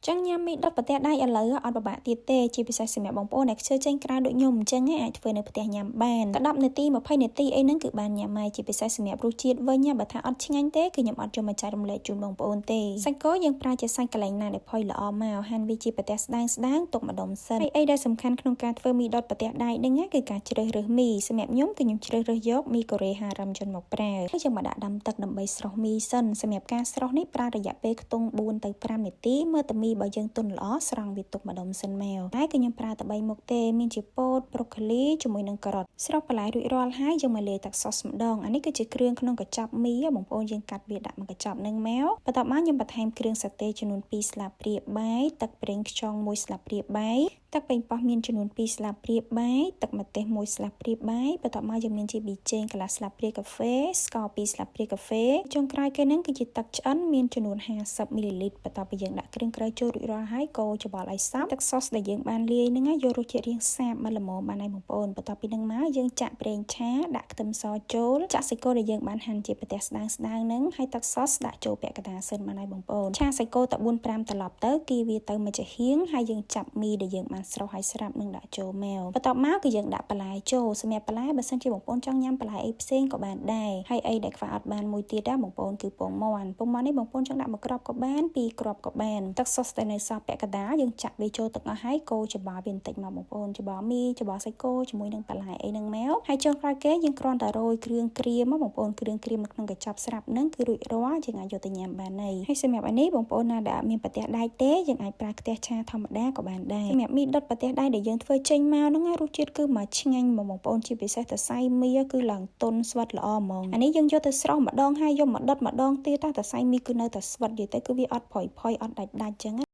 ចឹងញ៉ាំមីដុតប្រទេសដៃឥឡូវអត់ពិបាកទៀតទេជាពិសេសសម្រាប់បងប្អូនដែលខ្ជិលចេញក្រៅដូចខ្ញុំអញ្ចឹងអាចធ្វើនៅផ្ទះញ៉ាំបានតែ10នាទី20នាទីអីហ្នឹងគឺបានញ៉ាំហើយជាពិសេសសម្រាប់រសជាតិវិញបើថាអត់ឆ្ងាញ់ទេគឺខ្ញុំអត់យកមកចែករំលែកជូនបងប្អូនទេសាច់គោយើងប្រើជាសាច់កន្លែងណាដែលផុយល្អមកហាន់វាជាប្រទេសស្ដើងទុកម្ដុំសិនហើយអីដែលសំខាន់ក្នុងការធ្វើមីដុតប្រទេសដៃហ្នឹងគឺការជ្រើសរើសមីសម្រាប់ខ្ញុំគឺខ្ញុំជ្រើសរើសយកមីកូរ៉េហារ៉ាំជនមកប្រើហើយយើងមកដាក់ដាំទឹកដើម្បីស្រុះមីសិនសម្រាប់ការស្រុះនេះប្រើរយៈពេលខ្ទង់4ទៅ5នាទីមើលតមីបើយើងទុនល្អស្រង់វាទុកម្ដុំសិនមកហើយគឺខ្ញុំប្រើតែ3មុខទេមានជាពោតប្រូកូលីជាមួយនឹងការ៉ុតស្រុះបន្លែរួចរាល់ហើយយើងមកលាយទឹកស៊ុសម្ដងអានេះគឺជាគ្រឿងក្នុងកញ្ចប់មីបងប្អូនយើងកាត់វាដាក់មកកញ្ចប់នឹងមកបន្ទាប់មកខ្ញុំបន្ថែមគ្រឿងសាតេចំនួន2ស្លាបព្រាបាយទឹកប្រេងខ្យង1ស្លាបព្រាបាយទឹកប៉េងប៉ោះមានចំនួន2ស្លាបព្រាបាយទឹកម្ទេស1ស្លាបព្រាបាយបន្ទាប់មកយើងមានជាប៊ីចេងកន្លះស្លាបព្រាកាហ្វេស្ករ2ស្លាបព្រាកាហ្វេចុងក្រោយគេនឹងគឺជាទឹកឆ្អិនមានចំនួន50មីលីលីត្របន្ទាប់ពីយើងដាក់គ្រឿងក្រៅចូលរួចរាល់ហើយកូរច្របល់ឲ្យសព្វទឹកស៊ុសដែលយើងបានលាយហ្នឹងយករសជាតិរាងសាបមកល្មមបានហើយបងប្អូនបន្ទាប់ពីហ្នឹងមកយើងចាក់ប្រេងឆាដាក់ខ្ទឹមសចូលចាក់សាច់គោដែលយើងបានហាន់ជាប្រទេសស្ដើងហ្នឹងហើយទឹកស៊ុសដាក់ចូលពាក់កណ្ដាលសិនបានហើយបងប្អូនឆាសាច់គោតែ4-5ត្រឡប់ទៅគីវាទៅមួយចាហៀងហើយយើងចាប់មីដែលយើងបានស្រុះឲ្យស្រាប់នឹងដាក់ចូលមកបន្ទាប់មកគឺយើងដាក់បន្លែចូលសម្រាប់បន្លែបើសិនជាបងប្អូនចង់ញ៉ាំបន្លែអីផ្សេងក៏បានដែរហើយអីដែលខ្វះអត់បានមួយទៀតដែរបងប្អូនគឺពងមាន់នេះបងប្អូនចង់ដាក់មួយគ្រាប់ក៏បាន2គ្រាប់ក៏បានទឹកស៊ុសដែលនៅសល់ពាក់កណ្ដាលយើងចាក់វាចូលទឹកអស់ហើយកូរច្របល់វាបន្តិចមកបងប្អូនច្របល់មីច្របល់សាច់គោជាមួយនឹងបន្លែអីហ្នឹងមកហើយចុងក្រោយគេយើងគ្រាន់តែរោយគ្រឿងក្រៀមមកបងប្អូនគ្រឿងក្រៀមនៅក្នុងកញ្ចប់ស្រាប់ហ្នឹងគឺរួចរាល់យើងអាចយកទៅញ៉ាំបានហើយសម្រាប់នេះបងប្អូនណាដែលអត់មានប្រទេសដែកទេយើងអាចប្រើខ្ទះឆាធម្មតាក៏បានដែរសម្រាប់មីដុតប្រទេសដែកដែលយើងធ្វើចេញមកហ្នឹងរសជាតិគឺមកឆ្ងាញ់បងប្អូនជាពិសេសតែសៃមីគឺឡើងទន់ស្វិតល្អហ្មងអានេះយើងយកទៅស្រស់ម្ដងហើយយកមកដុតម្ដងទៀតតែសៃមីគឺនៅតែស្វិតនិយាយទៅគឺវាអត់ផុយអត់ដាច់ចឹង